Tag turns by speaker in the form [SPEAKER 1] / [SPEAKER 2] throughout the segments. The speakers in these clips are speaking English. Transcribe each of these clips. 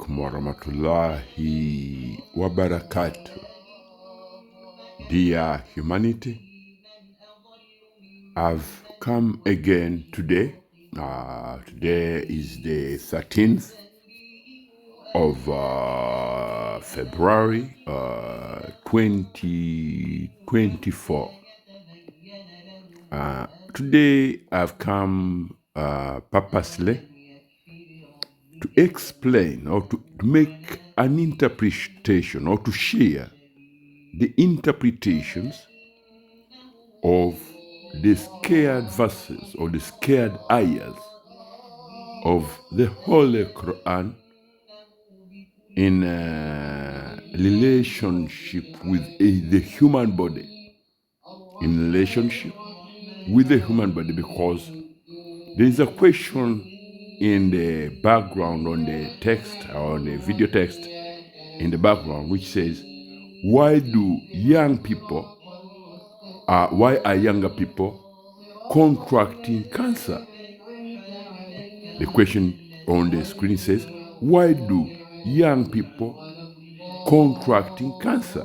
[SPEAKER 1] alaikum warahmatullahi wabarakatuh. Dear humanity, I've come again today. Today is the 13th of February 2024. Today I've come purposely to explain or to make an interpretation or to share the interpretations of the scared verses or the scared ayahs of the Holy Quran in relationship with the human body. In relationship with the human body, because there is a question in the background on the text or on the video text in the background which says, why are younger people contracting cancer? The question on the screen says, why do young people contracting cancer?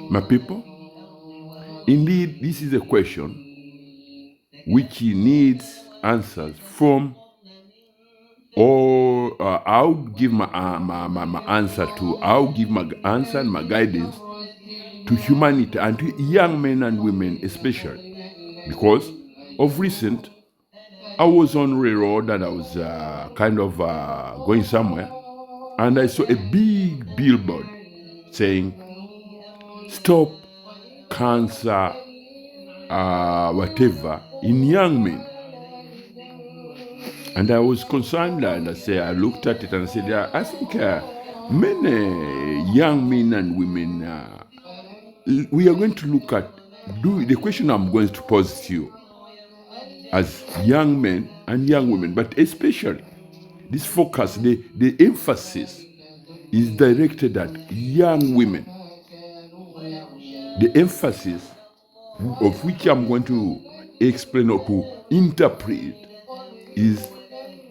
[SPEAKER 1] My people, indeed, this is a question which needs answers from, or I'll give my answer and my guidance to humanity and to young men and women especially, because of recent I was on the road and I was going somewhere, and I saw a big billboard saying, "Stop cancer, whatever, in young men." And I was concerned, and I looked at it and I said, "Yeah, I think many young men and women, we are going to look at the question I'm going to pose to you as young men and young women, but especially this focus, the emphasis is directed at young women. The emphasis of which I'm going to explain or to interpret is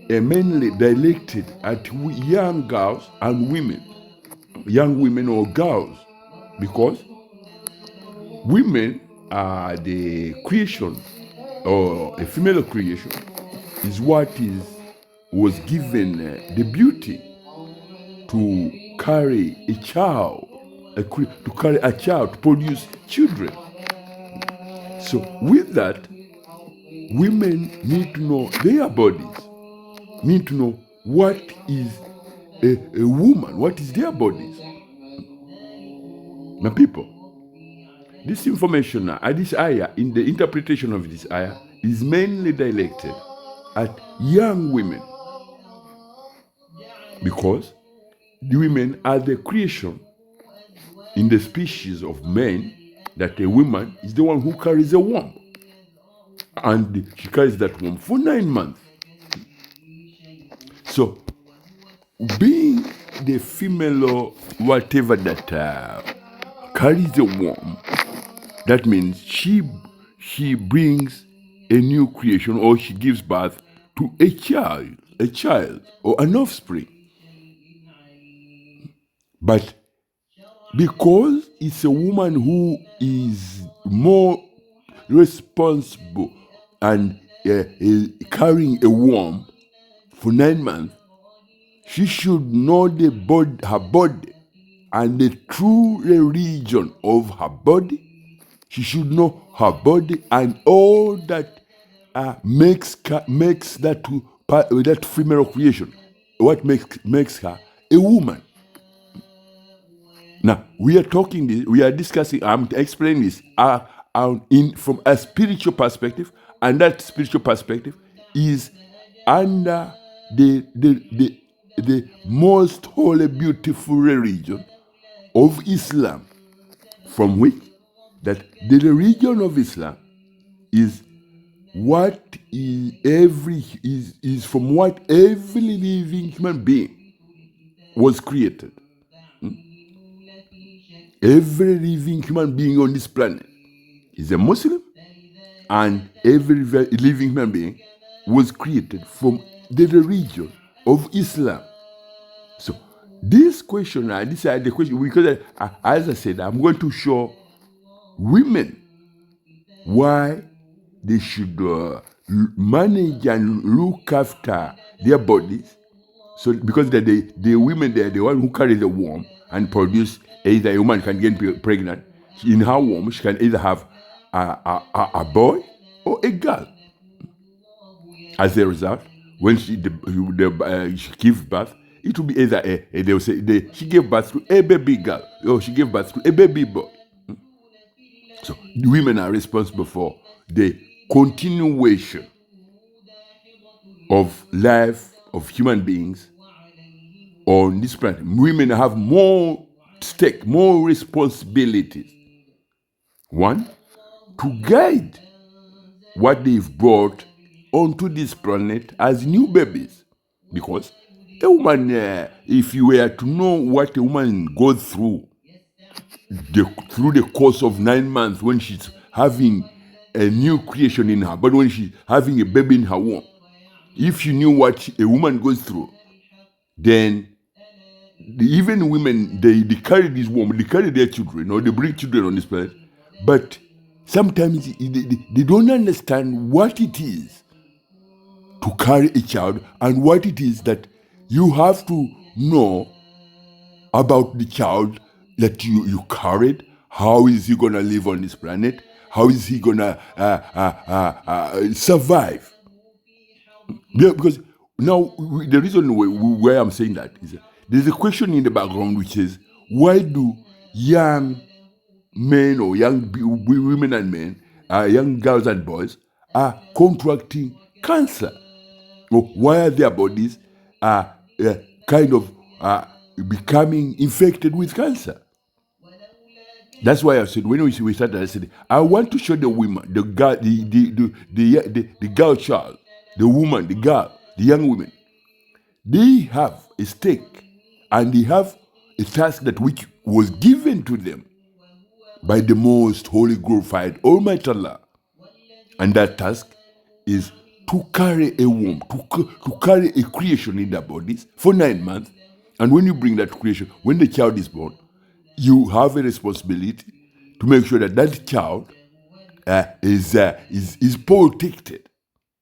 [SPEAKER 1] mainly directed at young girls and women, young women or girls, because women are the creation, or a female creation is what was given the beauty to carry a child, to produce children. So with that, women need to know their bodies, need to know what is a woman, what is their bodies. My people, this information, this ayah, in the interpretation of this ayah, is mainly directed at young women, because the women are the creation in the species of men, that a woman is the one who carries a womb, and she carries that womb for 9 months. So being the female or whatever that carries a womb, that means she brings a new creation, or she gives birth to a child or an offspring. But because it's a woman who is more responsible and carrying a womb for 9 months, she should know her body and the true religion of her body. She should know her body and all that makes that female creation, what makes her a woman. Now we are discussing. I'm explaining this from a spiritual perspective, and that spiritual perspective is under the most holy, beautiful religion of Islam, from which that the religion of Islam is from what every living human being was created. Every living human being on this planet is a Muslim, and every living human being was created from the religion of Islam. So this question, these are the question, because as I said, I'm going to show women why they should manage and look after their bodies. So because the women, they're the one who carry the womb and produce, either a woman can get pregnant. In her womb, she can either have a boy or a girl. As a result, when she gives birth, it will be either they will say she gave birth to a baby girl or she gave birth to a baby boy. So the women are responsible for the continuation of life of human beings on this planet. Women have more stake, more responsibilities. One, to guide what they've brought onto this planet as new babies. Because a woman, if you were to know what a woman goes through through the course of 9 months when she's having a new creation in her, but when she's having a baby in her womb, if you knew what a woman goes through, then even women, they carry this womb, they carry their children, or they bring children on this planet, but sometimes they don't understand what it is to carry a child and what it is that you have to know about the child that you carried. How is he going to live on this planet? How is he going to survive? Yeah, because now the reason why I'm saying that is there's a question in the background which is, why do young men or young women and men, young girls and boys are contracting cancer? Or why are their bodies kind of becoming infected with cancer? That's why I said when we started, I said I want to show the women, the girl, the girl child, the woman, the girl, the young women. They have a stake and they have a task that which was given to them by the most holy glorified Almighty Allah. And that task is to carry a womb, to carry a creation in their bodies for 9 months. And when you bring that creation, when the child is born, you have a responsibility to make sure that that child is protected,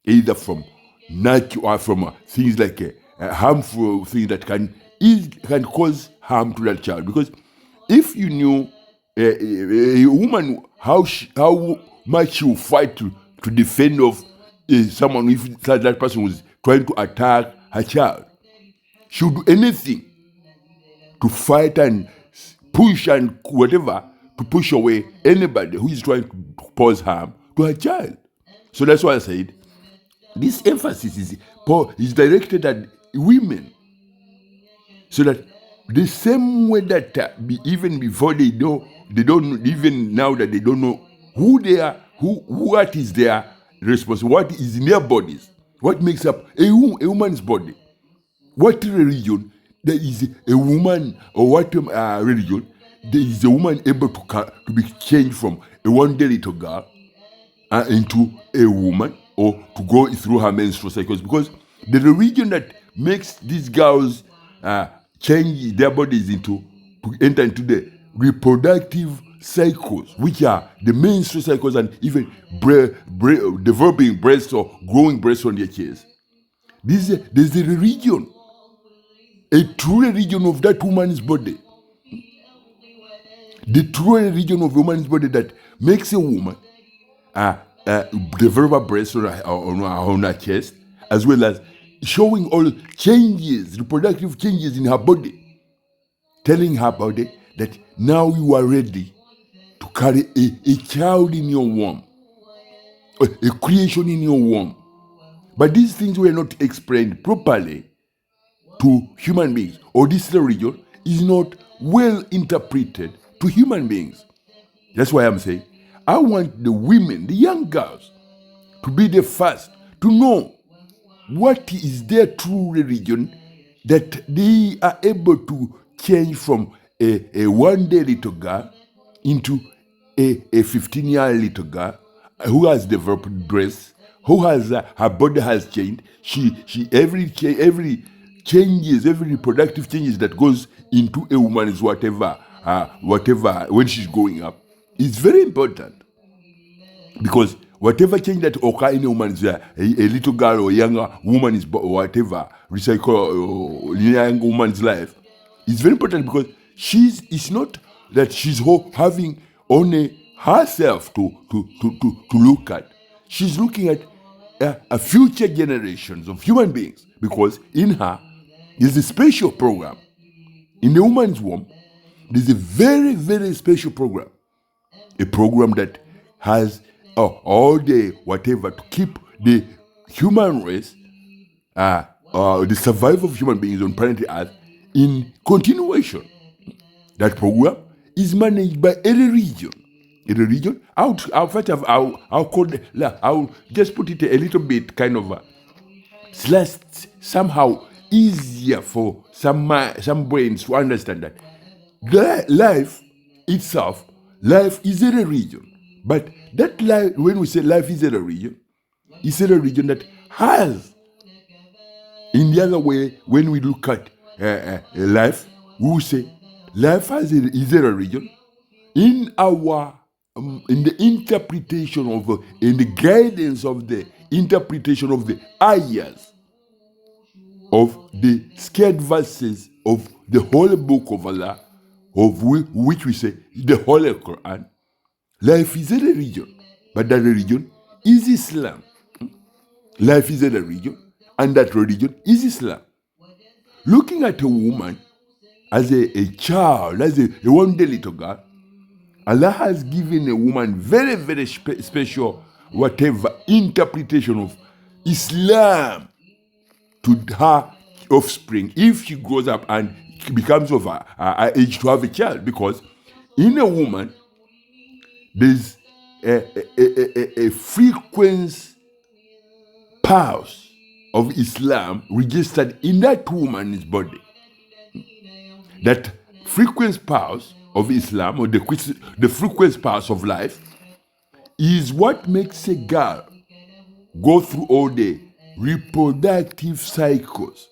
[SPEAKER 1] either from natural or from things like harmful things that can cause harm to that child. Because if you knew a woman how much she will fight to defend of someone, if that person was trying to attack her child, she would do anything to fight and push and whatever to push away anybody who is trying to cause harm to her child. So that's why I said this emphasis is directed at women, so that the same way that even before they don't even now that they don't know who they are, what is their responsibility, what is in their bodies, what makes up a woman's body, what religion there is a woman, or what religion there is a woman able to be changed from a one day little girl into a woman, or to go through her menstrual cycles, because the religion that makes these girls change their bodies to enter into the reproductive cycles, which are the menstrual cycles, and even developing breasts or growing breasts on their chest. There's a religion, a true religion of that woman's body. The true religion of a woman's body that makes a woman develop a breast on her chest, as well as showing all changes, reproductive changes in her body, telling her body that now you are ready to carry a child in your womb, a creation in your womb. But these things were not explained properly to human beings, or this religion is not well interpreted to human beings. That's why I'm saying I want the women, the young girls, to be the first to know what is their true religion, that they are able to change from a one-day little girl into a 15-year little girl who has developed breasts, who has her body has changed. She every changes, every reproductive changes that goes into a woman's whatever when she's growing up is very important, because whatever change that occur in a woman's a little girl or younger woman is whatever recycle young woman's life is very important, because it's not that she's having only herself to look at. She's looking at a future generations of human beings, because in her is a special program. In the woman's womb, there's a very, very special program. A program that has all the whatever to keep the human race, the survival of human beings on planet Earth in continuation. That program is managed by a religion. A religion, I'll just put it a little bit kind of somehow easier for some brains to understand that life itself, life is a religion. But that life, when we say life is a religion, it's a religion that has, in the other way, when we look at life, we will say life is a religion in our in the interpretation of in the guidance of the interpretation of the ayahs of the scared verses of the Holy Book of Allah, of which we say the Holy Quran. Life is a religion, but that religion is Islam. Life is a religion, and that religion is Islam. Looking at a woman as a child, as a one day little girl, Allah has given a woman very, very special whatever interpretation of Islam to her offspring if she grows up and becomes of her age to have a child. Because in a woman, there's a frequency pulse of Islam registered in that woman's body. That frequency pulse of Islam, or the frequency pulse of life, is what makes a girl go through all the reproductive cycles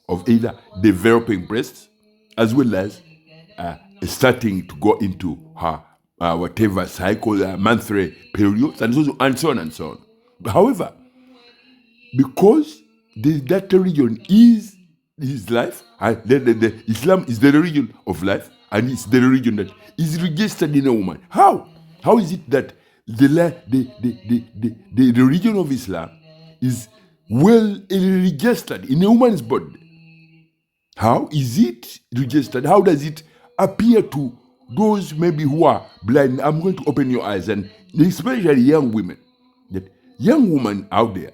[SPEAKER 1] of either developing breasts as well as starting to go into her whatever cycle, monthly periods, and so on and so on. However, because that religion is life, the Islam is the religion of life, and it's the religion that is registered in a woman. How is it that the religion of Islam is well registered in a woman's body? How is it registered? How does it appear to those maybe who are blind? I'm going to open your eyes, and especially young women. That young woman out there,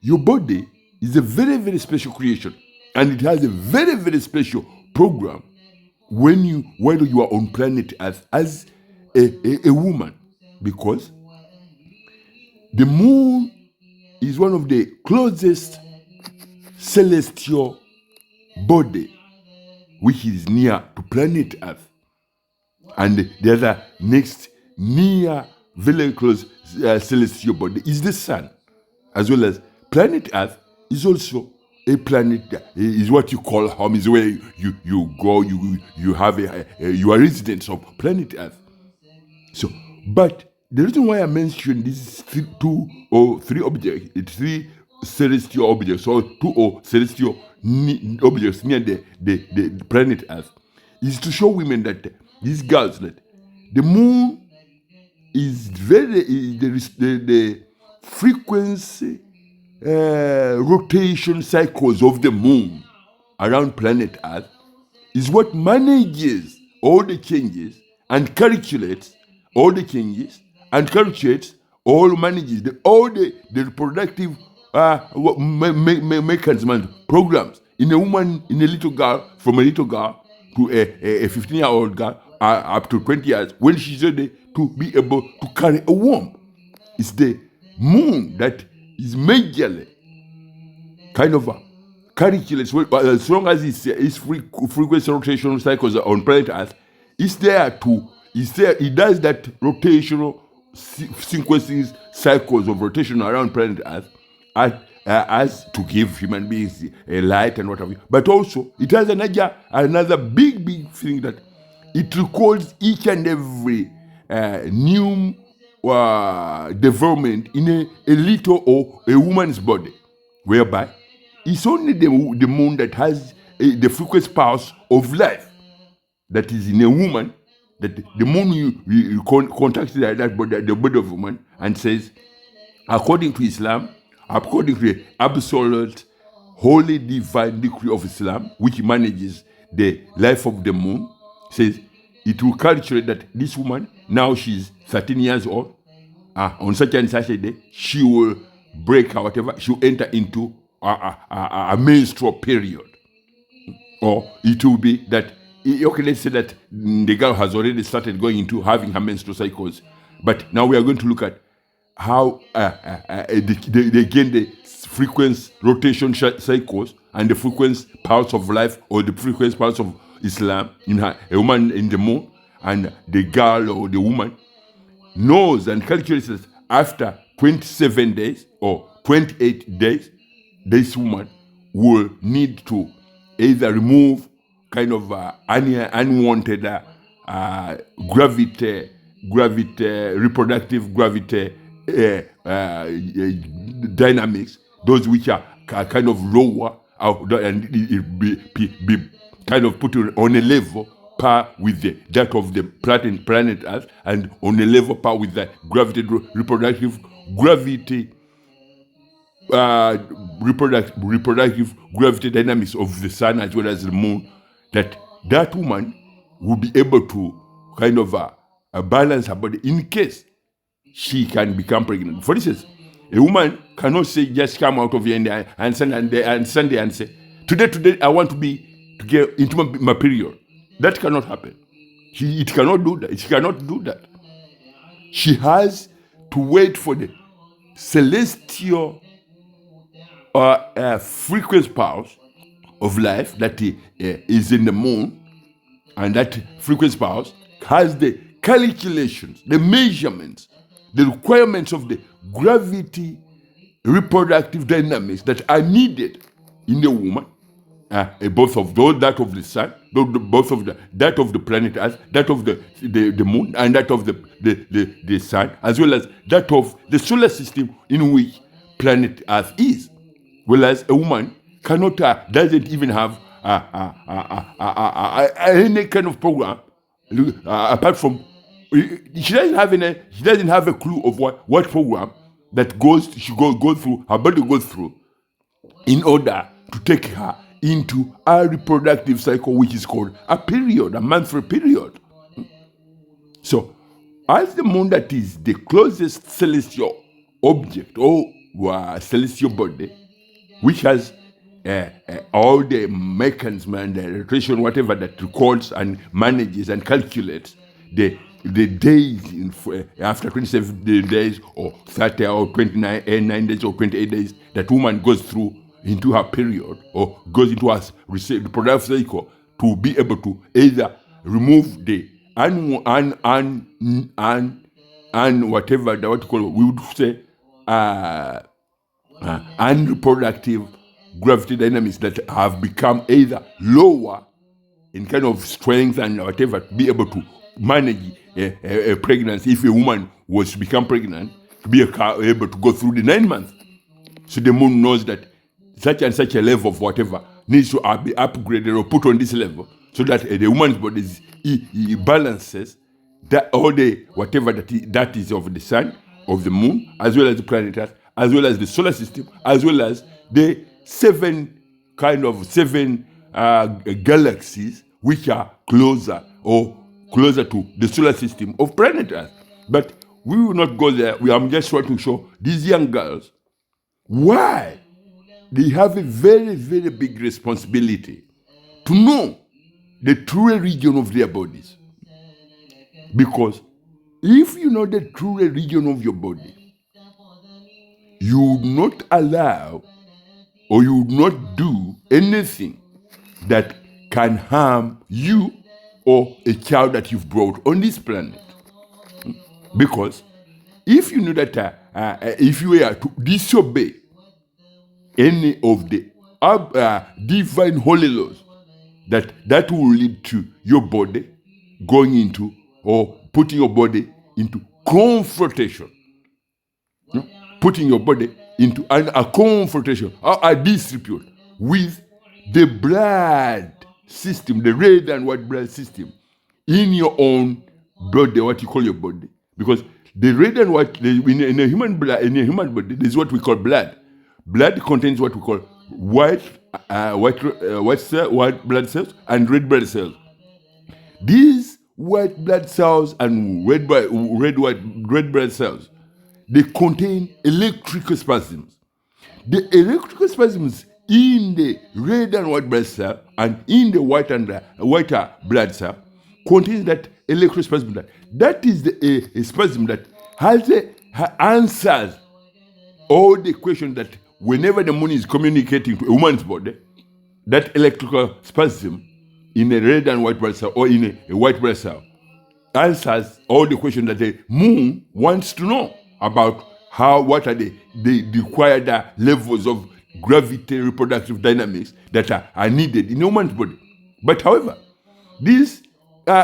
[SPEAKER 1] your body is a very, very special creation, and it has a very, very special program when you are on planet Earth as a woman, because the moon is one of the closest celestial body which is near to planet Earth, and the other next near very close celestial body is the sun, as well as planet Earth is also a planet that is what you call home, is where you go, you have you are residents of planet Earth. So, but the reason why I mentioned these two or three objects, three celestial objects, or two or celestial objects near the planet Earth, is to show women that these girls that the moon is the frequency rotation cycles of the moon around planet Earth is what manages all the changes and calculates all the changes and calculates all manages all the reproductive mechanisms and programs in a woman, in a little girl, from a little girl to a 15-year-old girl up to 20 years, when she's ready to be able to carry a womb. It's the moon that is majorly kind of calculates, but as long as its frequency rotational cycles on planet Earth, it does that rotational sequencing cycles of rotation around planet Earth as to give human beings a light and what have you. But also, it has another big thing that it records each and every new development in a little or a woman's body, whereby it's only the moon that has the frequency pulse of life that is in a woman, that the moon you contacts that body, the body of a woman, and says, according to Islam, according to the absolute holy divine decree of Islam, which manages the life of the moon, says it will calculate that this woman, now she's 13 years old, on such and such a day, she will break or whatever, she'll enter into a menstrual period. Or it will be that, okay, let's say that the girl has already started going into having her menstrual cycles, but now we are going to look at how again the frequency rotation cycles and the frequency pulse of life, or the frequency pulse of Islam in her, a woman in the moon, and the girl or the woman knows and calculates that after 27 days or 28 days, this woman will need to either remove kind of unwanted reproductive gravity dynamics, those which are kind of lower, and it be kind of put on a level par with that of the planet Earth, and on a level par with the reproductive gravity dynamics of the sun as well as the moon, that woman will be able to kind of balance her body in case she can become pregnant. For instance, a woman cannot say, just come out of here and Sunday and say, today I want to get into my period. That cannot happen. It cannot do that. She cannot do that. She has to wait for the celestial frequency pulse of life that is in the moon, and that frequency pulse has the calculations, the measurements, the requirements of the gravity reproductive dynamics that are needed in the woman, both of those, that of the sun, both of that of the planet Earth, that of the moon, and that of the sun, as well as that of the solar system in which planet Earth is. Whereas a woman cannot, doesn't even have any kind of program apart from, she doesn't have a clue of what program that she go through, her body goes through, in order to take her into a reproductive cycle, which is called a period, a monthly period. So, as the moon, that is the closest celestial object or celestial body, which has all the mechanism and the rotation, whatever, that records and manages and calculates the days after 27 days or 30 or 29 days or 28 days that woman goes through into her period, or goes into her reproductive cycle, to be able to either remove the whatever what you call, we would say unreproductive gravity dynamics that have become either lower in kind of strength and whatever, to be able to manage a pregnancy. If a woman was to become pregnant, to be able to go through the 9 months. So the moon knows that such and such a level of whatever needs to be upgraded or put on this level, so that the woman's body balances that all the whatever that is of the sun, of the moon, as well as the planet Earth, as well as the solar system, as well as the seven galaxies which are closer to the solar system of planet Earth. But we will not go there. I'm just trying to show these young girls why they have a very, very big responsibility to know the true region of their bodies. Because if you know the true region of your body, you would not allow, or you would not do anything that can harm you or a child that you've brought on this planet. Because if you know that if you were to disobey any of the divine holy laws that will lead to your body going into or putting your body into confrontation. Putting your body into a confrontation or a dispute with the blood system, the red and white blood system in your own body, what you call your body. Because the red and white, in a human body, there's what we call blood. Blood contains what we call white blood cells and red blood cells. These white blood cells and red blood cells, they contain electrical spasms. The electrical spasms in the red and white blood cell and in the whiter blood cell contains that electrical spasm. That is a spasm that answers all the questions that whenever the moon is communicating to a woman's body, that electrical spasm in a red and white blood cell or in a white blood cell answers all the questions that the moon wants to know about what are the required levels of gravity reproductive dynamics that are needed in a woman's body. But however, this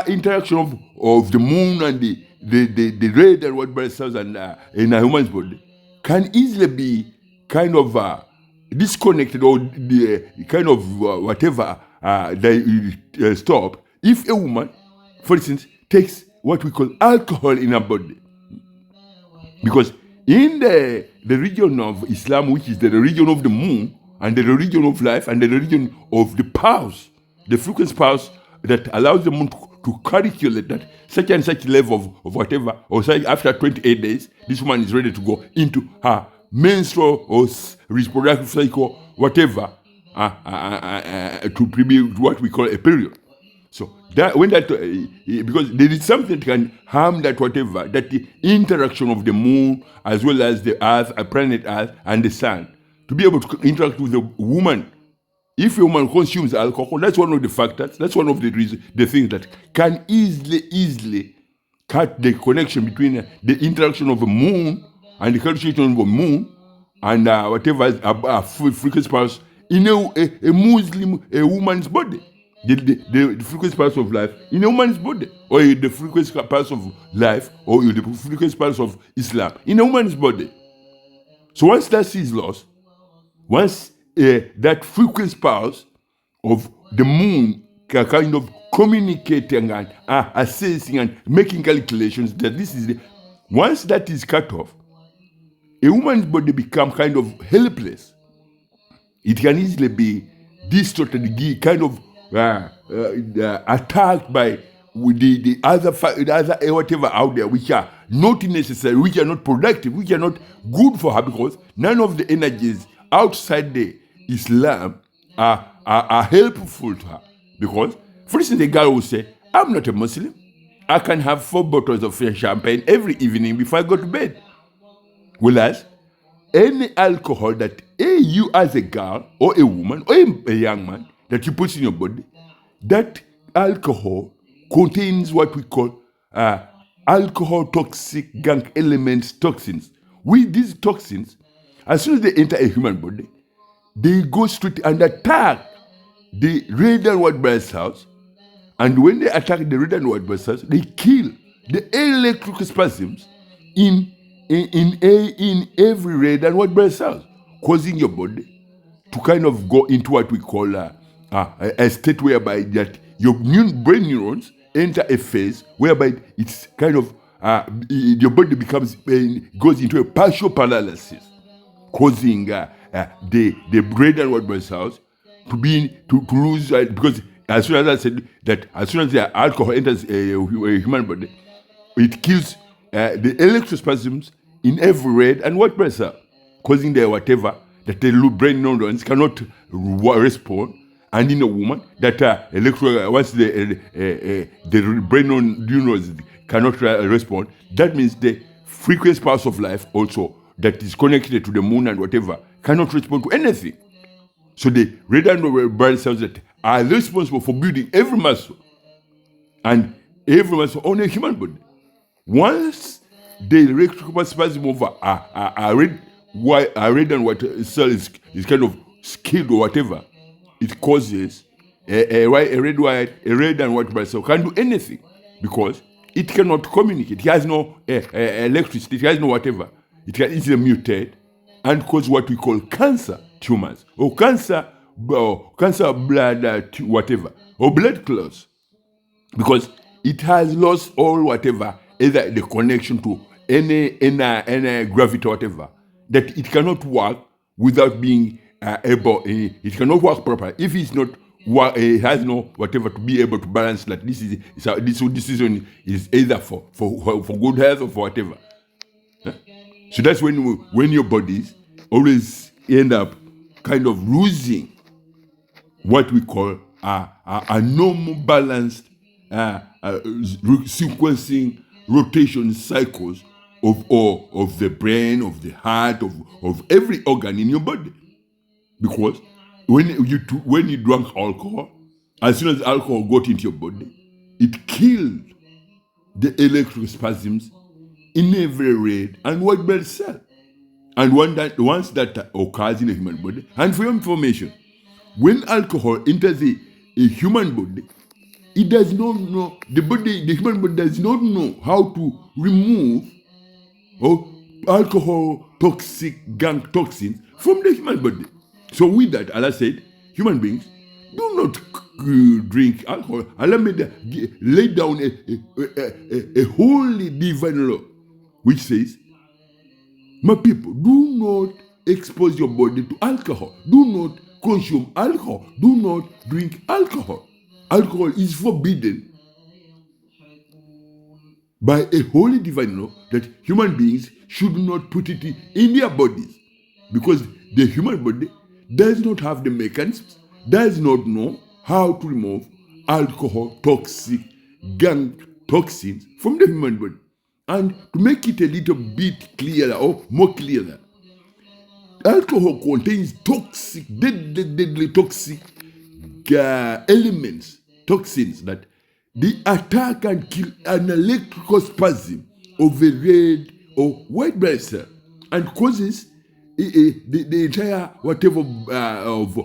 [SPEAKER 1] interaction of the moon and the red and white blood cells and in a human's body can easily be kind of disconnected or kind of whatever they stop if a woman, for instance, takes what we call alcohol in her body. Because in the region of Islam, which is the religion of the moon and the religion of life and the religion of the pulse, the frequency pulse that allows the moon to calculate that such and such level of whatever, or say after 28 days, this woman is ready to go into her menstrual or reproductive cycle, whatever, to prevent what we call a period. So that because there is something that can harm that whatever, that the interaction of the moon as well as the earth, a planet Earth and the sun, to be able to interact with the woman. If a woman consumes alcohol, that's one of the factors, that's one of the reasons, the things that can easily cut the connection between the interaction of the moon and the calculation of the moon and whatever frequency pulse in a Muslim, a woman's body. The frequency pulse of life in a woman's body, or the frequency pulse of life, or the frequency pulse of Islam in a woman's body. So once that is lost, once that frequency pulse of the moon kind of communicating and assessing and making calculations that this is once that is cut off, a woman's body becomes kind of helpless. It can easily be distorted, kind of attacked by the other whatever out there, which are not necessary, which are not productive, which are not good for her, because none of the energies outside the Islam are helpful to her. Because, for instance, the girl will say, I'm not a Muslim. I can have 4 bottles of champagne every evening before I go to bed. Whereas, any alcohol that you as a girl or a woman or a young man that you put in your body, that alcohol contains what we call alcohol toxic gang elements toxins. With these toxins, as soon as they enter a human body, they go straight and attack the red and white blood cells. And when they attack the red and white blood cells, they kill the electrical spasms in every red and white blood cells, causing your body to kind of go into what we call a state whereby that your brain neurons enter a phase whereby it's kind of your body goes into a partial paralysis, causing the red and white blood cells to lose because as soon as I said that as soon as the alcohol enters a human body, it kills the electrospasms in every red and white blood cell, causing the whatever that the brain neurons cannot respond, and in a woman that once the brain neurons cannot respond, that means the frequency pulse of life also that is connected to the moon and whatever cannot respond to anything. So the red and white blood cells that are responsible for building every muscle and every muscle on a human body, once the electrical spasm of a red why a red and white cell is kind of skilled or whatever, it causes a red and white blood cell can't do anything because it cannot communicate. It has no electricity. It has no whatever. It can easily mutate and cause what we call cancer tumors or cancer blood whatever or blood clots because it has lost all whatever, either the connection to any gravity or whatever, that it cannot work without being able. It cannot work properly if it's not. It has no whatever to be able to balance that this decision is either for good health or for whatever. So that's when your bodies always end up kind of losing what we call a normal balanced sequencing rotation cycles of the brain, of the heart, of every organ in your body. Because when you drank alcohol, as soon as alcohol got into your body, it killed the electrospasms in every red and white blood cell. And once that occurs in a human body, and for your information, when alcohol enters a human body, it does not know, the human body does not know how to remove alcohol toxic gang toxins from the human body. So with that, Allah said, human beings, do not drink alcohol. Allah lay down a holy divine law, which says, my people, do not expose your body to alcohol. Do not consume alcohol. Do not drink alcohol. Alcohol is forbidden by a holy divine law that human beings should not put it in their bodies, because the human body does not have the mechanisms, does not know how to remove alcohol toxic gang toxins from the human body. And to make it a little bit clearer or more clearer, alcohol contains toxic, deadly toxic elements, toxins that they attack and kill an electrical spasm of a red or white blood cell and causes the entire whatever of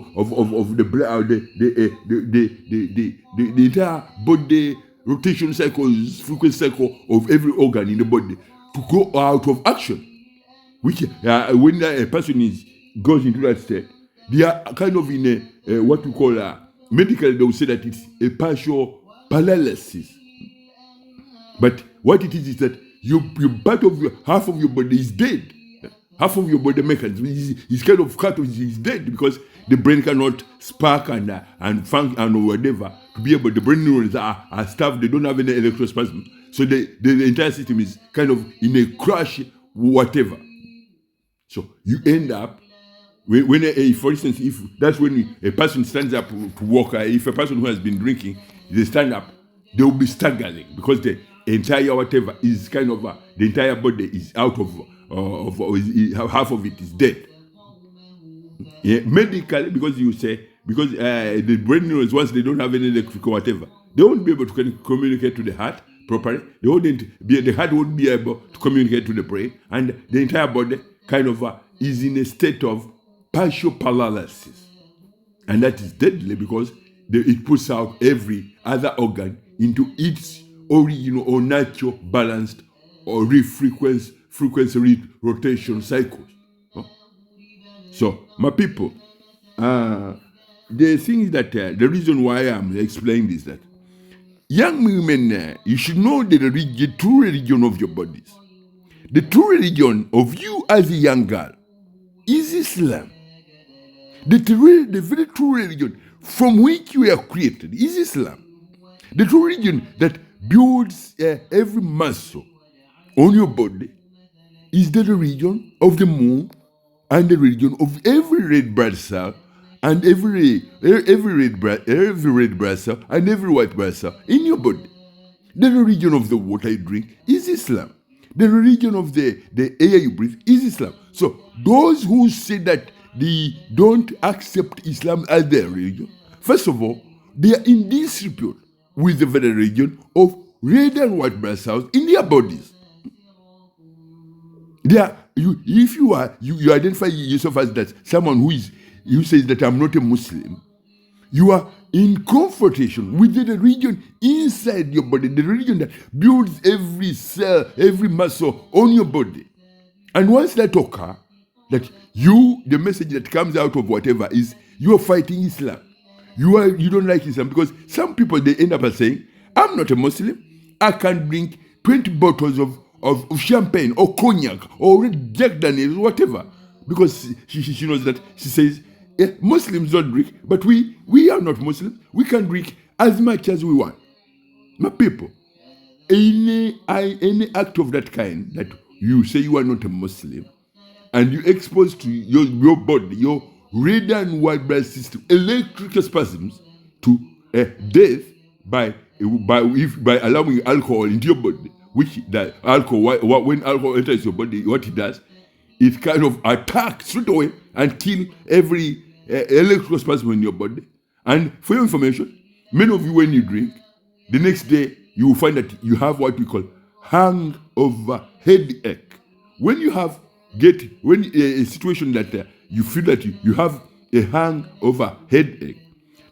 [SPEAKER 1] the blood, the entire body rotation cycles, frequency cycle of every organ in the body to go out of action. Which when a person goes into that state, they are kind of in a what we call medically they will say that it's a partial paralysis. But what it is that you part of half of your body is dead. Half of your body mechanism is kind of cut off, is dead because the brain cannot spark and function and whatever to be able. The brain neurons are starved; they don't have any electrospasm, so the entire system is kind of in a crash, whatever. So you end up when for instance, if that's when a person stands up to walk, if a person who has been drinking, they stand up, they will be staggering because the entire whatever is kind of the entire body is out of half of it is dead. Yeah, medically, because you say the brain neurons, once they don't have any electrical whatever, they won't be able to communicate to the heart properly. The heart won't be able to communicate to the brain, and the entire body kind of is in a state of partial paralysis, and that is deadly because it puts out every other organ into its original or natural balanced or frequency rotation cycles. So, my people, the thing is that the reason why I'm explaining this is that young women, you should know the true religion of your bodies. The true religion of you as a young girl is Islam. The very true religion from which you were created is Islam. The true religion that builds every muscle on your body is the religion of the moon and the religion of every red blood cell and every red blood cell and every white blood cell in your body. The religion of the water you drink is Islam. The religion of the air you breathe is Islam. So those who say that they don't accept Islam as their religion, first of all, they are in disrepute with the very religion of red and white blood cells in their bodies. They are if you identify yourself as that someone who says that I'm not a Muslim, you are in confrontation with the religion inside your body, the religion that builds every cell, every muscle on your body. And once that occurs, that the message that comes out of whatever is you are fighting Islam. You don't like Islam because some people, they end up saying, I'm not a Muslim. I can drink 20 bottles of champagne or cognac or Jack Daniels, whatever. Because she knows that, she says, Muslims don't drink, but we are not Muslims. We can drink as much as we want. My people, any act of that kind, that you say you are not a Muslim, and you expose to your body, your red and white blood system, electrical spasms to death by allowing alcohol into your body, which that alcohol, when alcohol enters your body, what it does, it kind of attacks straight away and kill every electrical spasm in your body. And for your information, many of you, when you drink, the next day you will find that you have what we call hangover headache. When you have a situation that you feel that you have a hangover headache,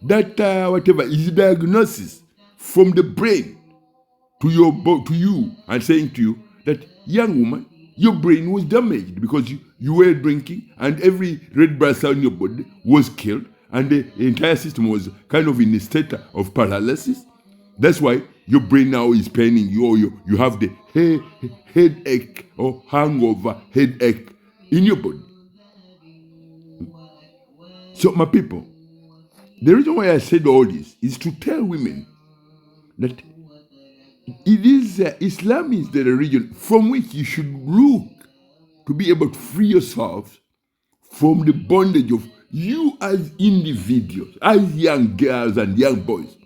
[SPEAKER 1] that whatever is diagnosis from the brain to you and saying to you that, young woman, your brain was damaged because you were drinking and every red blood cell in your body was killed and the entire system was kind of in a state of paralysis. That's why your brain now is paining you, or you have the headache or hangover headache in your body. So, my people, the reason why I said all this is to tell women that it is Islam is the religion from which you should look to be able to free yourselves from the bondage of you as individuals, as young girls and young boys,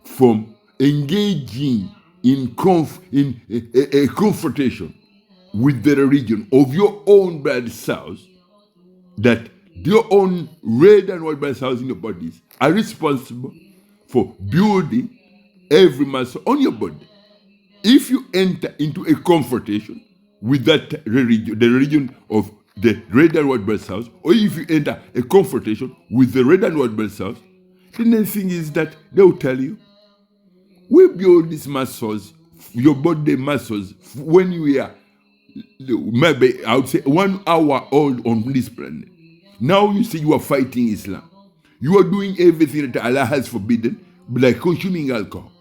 [SPEAKER 1] from engaging in a confrontation with the religion of your own blood cells, that your own red and white blood cells in your bodies are responsible for building every muscle on your body. If you enter into a confrontation with that religion, the religion of the red and white blood cells, or if you enter a confrontation with the red and white blood cells, the next thing is that they will tell you, we build these muscles, your body muscles, when you are maybe, I would say, 1 hour old on this planet. Now you say you are fighting Islam. You are doing everything that Allah has forbidden, like consuming alcohol.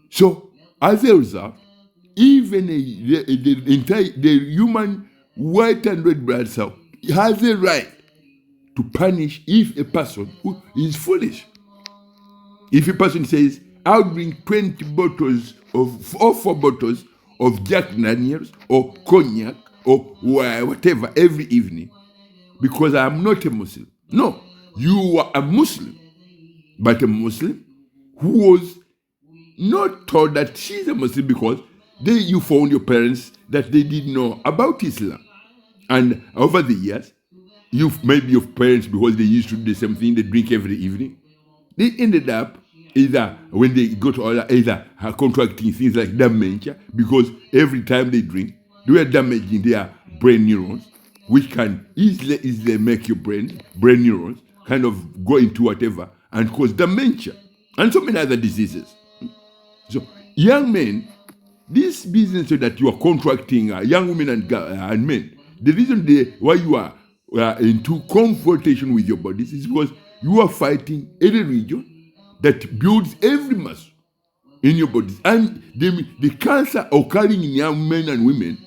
[SPEAKER 1] So, as a result, even the human white and red blood cell has a right to punish if a person who is foolish. If a person says, I'll drink 20 bottles or 4 bottles of Jack Daniels or cognac or whatever every evening because I'm not a Muslim. No, you are a Muslim, but a Muslim who was not told that she's a Muslim because you found your parents that they didn't know about Islam. And over the years, maybe your parents, because they used to do the same thing, they drink every evening, they ended up either when they got older, either contracting things like dementia, because every time they drink, they were damaging their brain neurons, which can easily make your brain neurons kind of go into whatever and cause dementia and so many other diseases. So, young men, this business that you are contracting young women and men, the reason why you are into confrontation with your bodies is because you are fighting a religion that builds every muscle in your bodies. And the cancer occurring in young men and women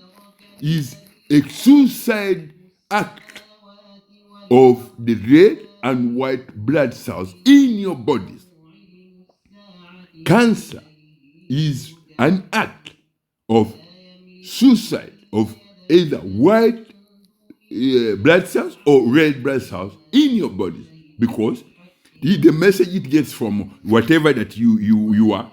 [SPEAKER 1] is a suicide act of the red and white blood cells in your bodies. Cancer is an act of suicide of either white blood cells or red blood cells in your bodies, because the message it gets from whatever that you are,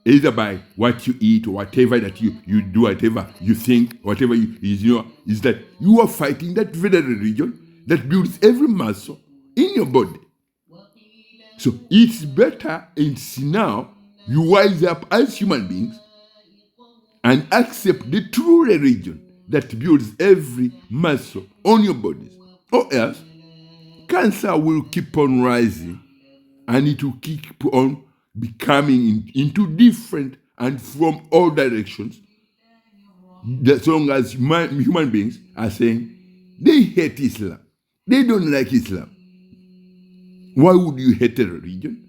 [SPEAKER 1] either by what you eat or whatever that you do, whatever you think, whatever is that you are fighting that very religion that builds every muscle in your body. So it's better now you wise up as human beings and accept the true religion that builds every muscle on your bodies. Or else, cancer will keep on rising and it will keep on becoming into different and from all directions. As long as human beings are saying they hate Islam, they don't like Islam. Why would you hate a religion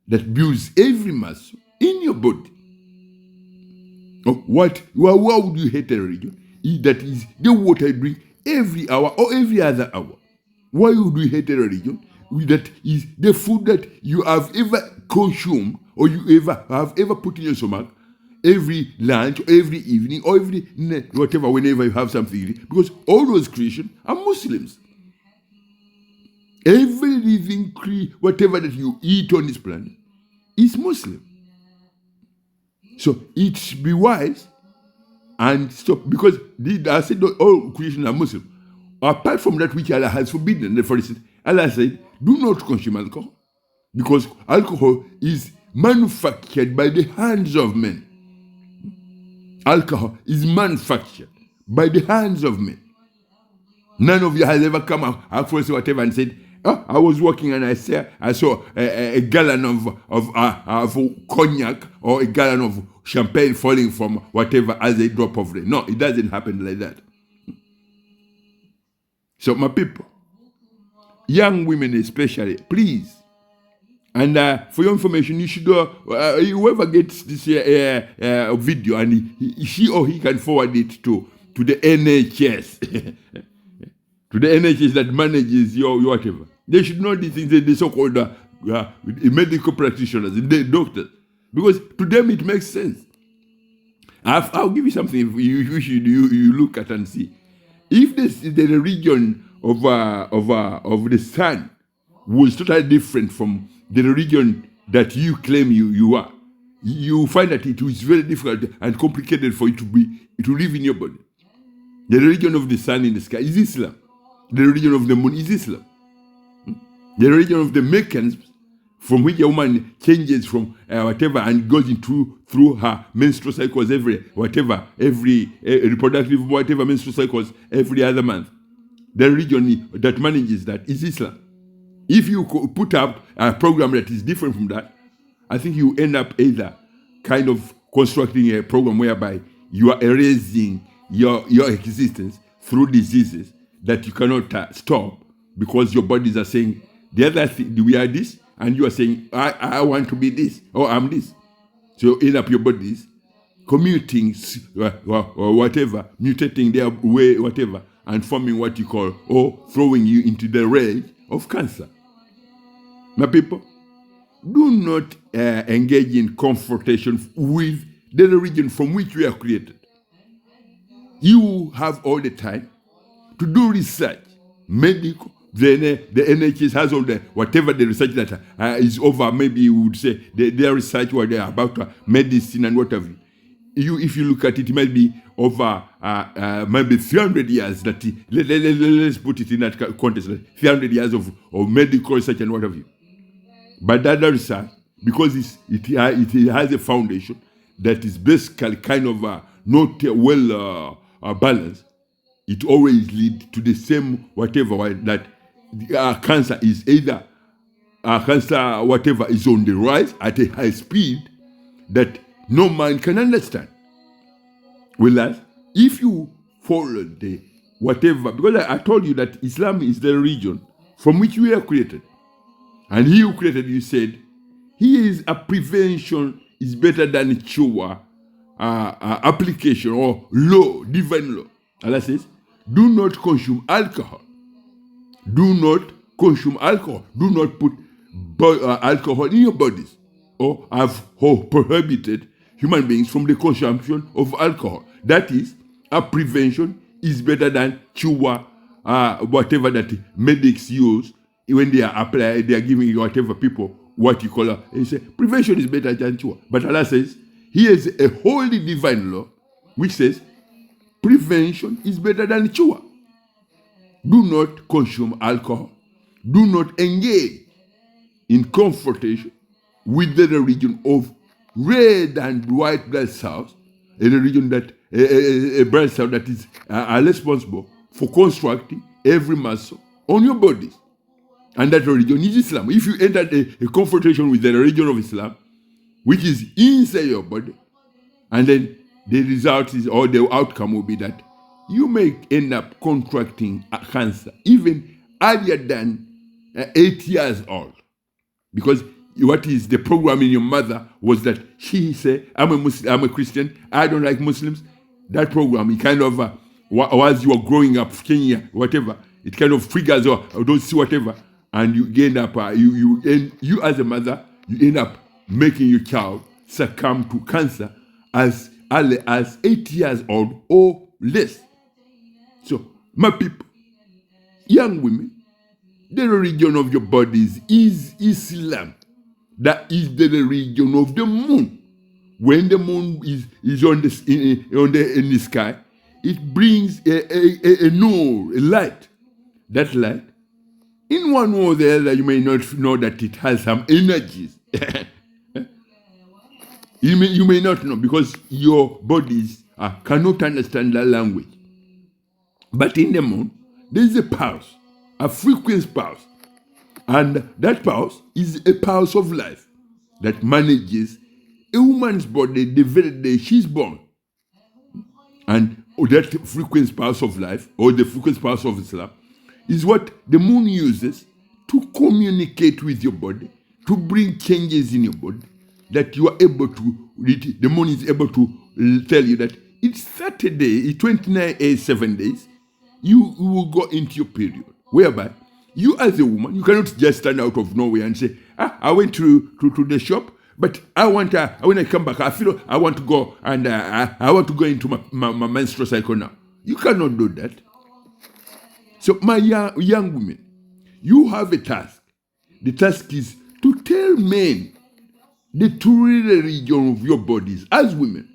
[SPEAKER 1] that builds every muscle in your body? Why would you hate a religion that is the water you drink every hour or every other hour? Why would you hate a religion that is the food that you have ever consumed or you have ever put in your stomach every lunch, or every evening, or every whatever, whenever you have something? Because all those Christians are Muslims. Every living creature, whatever that you eat on this planet, is Muslim. So it be wise and stop, because I said all Christians are Muslim. Apart from that which Allah has forbidden, for instance, Allah said, do not consume alcohol, because alcohol is manufactured by the hands of men. Alcohol is manufactured by the hands of men. None of you has ever come up for whatever and said, oh, I was walking and I saw a gallon of cognac or a gallon of champagne falling from whatever as a drop of rain. No, it doesn't happen like that. So my people, young women especially, please, and for your information, you should whoever gets this video and she or he can forward it to the NHS. To the NHS that manages your whatever. They should know these things, the so-called medical practitioners, the doctors. Because to them it makes sense. I'll give you something you look at and see. If the region of the sun was totally different from the religion that you claim you are, you find that it is very difficult and complicated for you to live in your body. The religion of the sun in the sky is Islam. The religion of the moon is Islam. The religion of the mechanisms from which a woman changes from whatever and goes through her menstrual cycles every reproductive whatever menstrual cycles every other month. The religion that manages that is Islam. If you put up a program that is different from that, I think you end up either kind of constructing a program whereby you are erasing your existence through diseases that you cannot stop, because your bodies are saying the other thing, we are this, and you are saying I want to be this or I'm this. So you end up your bodies commuting or whatever, mutating their way, whatever, and forming what you call, or throwing you into the rage of cancer. My people, do not engage in confrontation with the religion from which we are created. You have all the time to do research, medical. The NHS has all the whatever the research that is over. Maybe you would say their research where they are about medicine and whatever. If you look at it, it might be over maybe 300 years. Let's put it in that context. 300 years of medical research and whatever. But that research, because it has a foundation that is basically kind of not well balanced, it always leads to the same whatever, that cancer is either cancer whatever is on the rise at a high speed that no man can understand. Whereas if you follow the whatever, because I told you that Islam is the religion from which we are created, and he who created you said, he is a prevention is better than cure application or law, divine law. Allah says, do not consume alcohol. Do not consume alcohol. Do not put alcohol in your bodies, or have prohibited human beings from the consumption of alcohol. That is, a prevention is better than cure, whatever that medics use when they are giving whatever people what you call they say prevention is better than cure. But Allah says, here is a holy divine law which says prevention is better than cure. Do not consume alcohol. Do not engage in confrontation with the religion of red and white blood cells, a religion that a brain cell that is responsible for constructing every muscle on your bodies. And that religion is Islam. If you enter a confrontation with the religion of Islam, which is inside your body, and then the result is, or the outcome will be that you may end up contracting cancer even earlier than 8 years old. Because what is the program in your mother was that she said, I'm a Muslim, I'm a Christian, I don't like Muslims. That program, it kind of, as you are growing up, Kenya, whatever, it kind of triggers or don't see whatever, and you end up, you as a mother, you end up making your child succumb to cancer as early as 8 years old or less. So, my people, young women, the religion of your bodies is Islam. That is the religion of the moon. When the moon is on in the sky, it brings a nur, a light. That light, in one way or the other, you may not know that it has some energies. You may not know because your bodies cannot understand that language. But in the moon, there is a pulse, a frequency pulse. And that pulse is a pulse of life that manages a woman's body the very day she's born. And that frequency pulse of life, or the frequency pulse of Islam, is what the moon uses to communicate with your body, to bring changes in your body, that you are able to, the moon is able to tell you that it's 30 days, 29 7 days, you will go into your period, whereby you as a woman, you cannot just stand out of nowhere and say, I went to the shop, but when I come back, I feel I want to go and I want to go into my menstrual cycle now. You cannot do that. So my young women, you have a task. The task is to tell men the true religion of your bodies as women.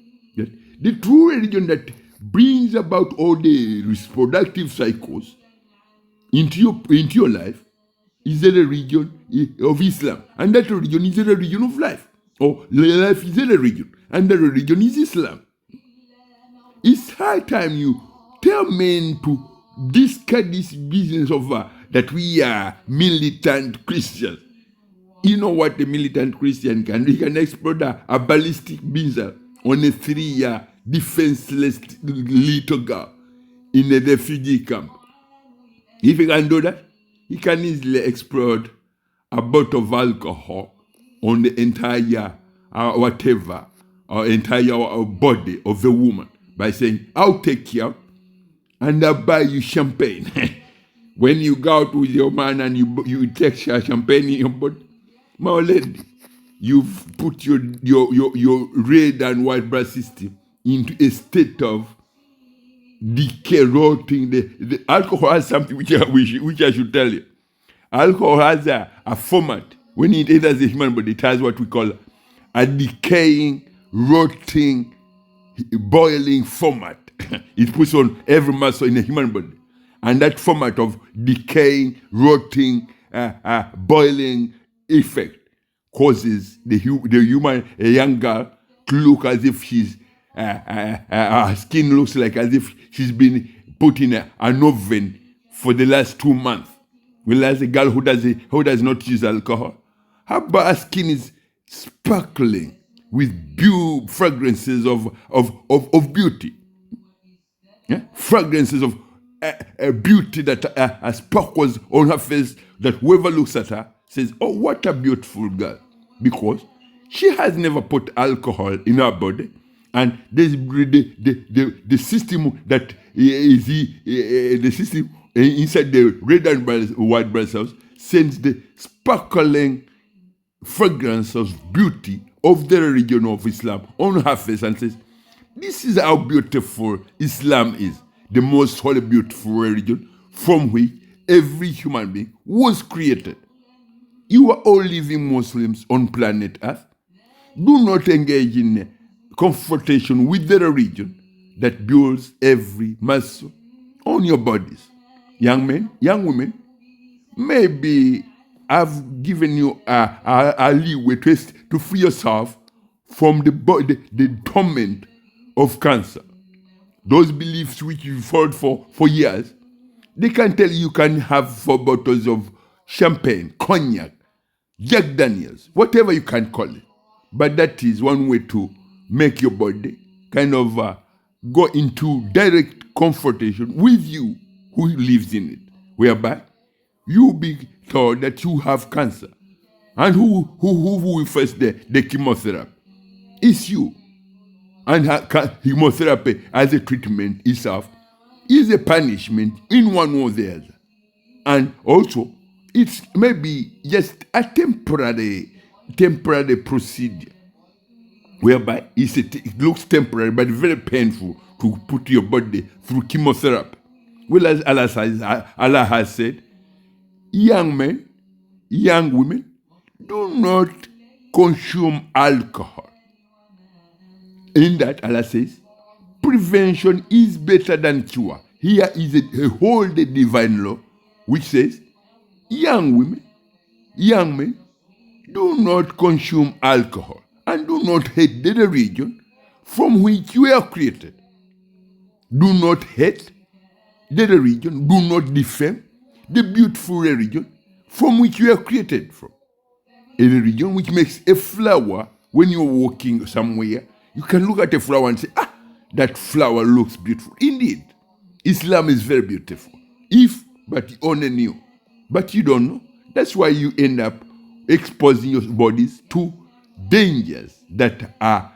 [SPEAKER 1] The true religion that brings about all the reproductive cycles into your life is the religion of Islam. And that religion is the religion of life. Or life is a religion. And the religion is Islam. It's high time you tell men to discard this business of that we are militant Christians. You know what a militant Christian can do? He can explode a ballistic missile on a 3-year defenseless little girl in a refugee camp. If he can do that, he can easily explode a bottle of alcohol on the entire entire body of the woman by saying, I'll take care and I'll buy you champagne. When you go out with your man and you take champagne in your body, my lady, you've put your red and white blood system into a state of decay, rotting. The alcohol has something which I should tell you. Alcohol has a format. When it enters the human body, it has what we call a decaying, rotting, boiling format. It puts on every muscle in the human body. And that format of decaying, rotting, boiling effect causes the human, a young girl, to look as if her skin looks like as if she's been put in an oven for the last 2 months. Whereas a girl who does not use alcohol, her skin is sparkling with fragrances of beauty. Yeah? Fragrances of beauty that sparkles on her face, that whoever looks at her says, oh, what a beautiful girl. Because she has never put alcohol in her body. And the system that is the system inside the red and white blood cells sends the sparkling fragrance of beauty of the religion of Islam on her face and says, this is how beautiful Islam is, the most holy, beautiful religion from which every human being was created. You are all living Muslims on planet Earth. Do not engage in confrontation with the religion that builds every muscle on your bodies. Young men, young women, maybe I've given you a leeway to free yourself from the torment of cancer. those beliefs which you fought for years, they can tell you can have 4 bottles of champagne, cognac, Jack Daniels, whatever you can call it. But that is one way to make your body kind of go into direct confrontation with you who lives in it, whereby you be told that you have cancer. And who will face the chemotherapy? It's you. And chemotherapy as a treatment itself is a punishment in one or the other. And also, it's maybe just a temporary procedure, whereby it looks temporary but very painful to put your body through chemotherapy. Well, as Allah has said, young men, young women, do not consume alcohol. In that, Allah says, prevention is better than cure. Here is a whole divine law which says, young women, young men, do not consume alcohol and do not hate the religion from which you were created. Do not hate the religion, do not defame the beautiful religion from which you were created from. A religion which makes a flower when you're walking somewhere. You can look at a flower and say, that flower looks beautiful. Indeed, Islam is very beautiful. But you only knew. But you don't know. That's why you end up exposing your bodies to dangers that are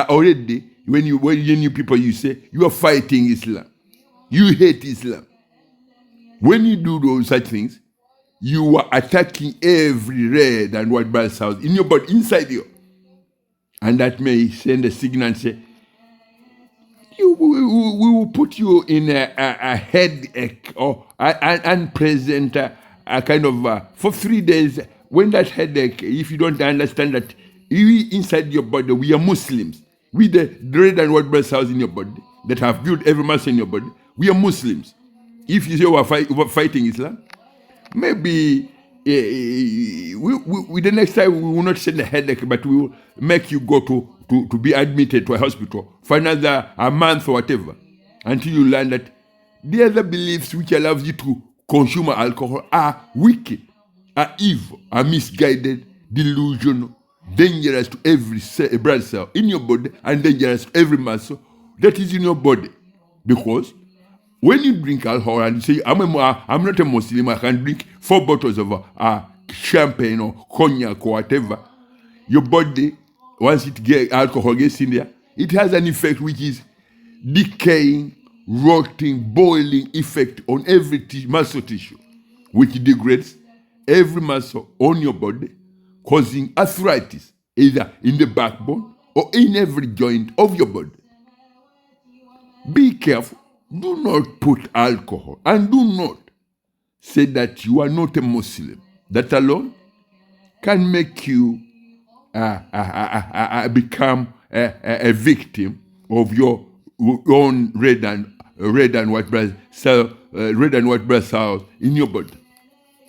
[SPEAKER 1] already, when you people, you say, you are fighting Islam. You hate Islam. When you do those such things, you are attacking every red and white blood cells in your body, inside you. And that may send a signal and say, we will put you in a headache or an unpleasant kind of, for 3 days. When that headache, if you don't understand that inside your body, we are Muslims. We the red and white blood cells in your body that have built every muscle in your body, we are Muslims. If you say we're fighting Islam, maybe the next time we will not send a headache, but we will make you go to be admitted to a hospital for another a month or whatever, until you learn that the other beliefs which allows you to consume alcohol are wicked, are evil, are misguided, delusional, dangerous to every blood cell in your body, and dangerous to every muscle that is in your body. Because when you drink alcohol and you say, I'm not a Muslim, I can drink 4 bottles of champagne or cognac or whatever, your body, once alcohol gets in there, it has an effect which is decaying, rotting, boiling effect on every muscle tissue, which degrades every muscle on your body, causing arthritis, either in the backbone or in every joint of your body. Be careful. Do not put alcohol, and do not say that you are not a Muslim. That alone can make you become a victim of your own red and white blood cells in your body.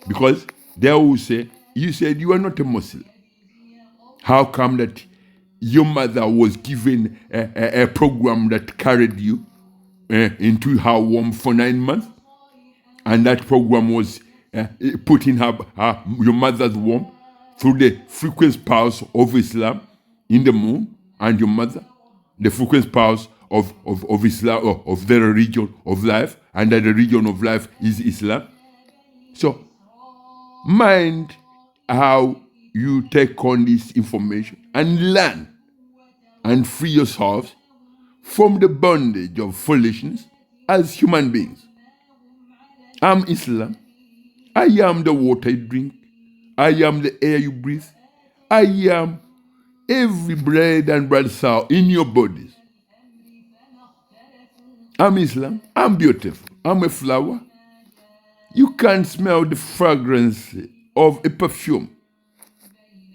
[SPEAKER 1] Because they will say, you said you are not a Muslim. How come that your mother was given a program that carried you into her womb for 9 months, and that program was put in your mother's womb through the frequent pulse of Islam in the moon, and your mother, the frequent pulse of Islam, of the religion of life, and that the religion of life is Islam. So, mind how you take on this information and learn and free yourselves from the bondage of foolishness as human beings. I'm Islam. I am the water you drink. I am the air you breathe. I am every blood and blood cell in your bodies. I'm Islam. I'm beautiful. I'm a flower. You can smell the fragrance of a perfume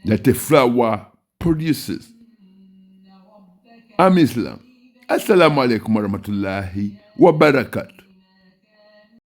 [SPEAKER 1] that a flower produces. I'm Islam. Assalamu alaikum warahmatullahi wabarakatuh.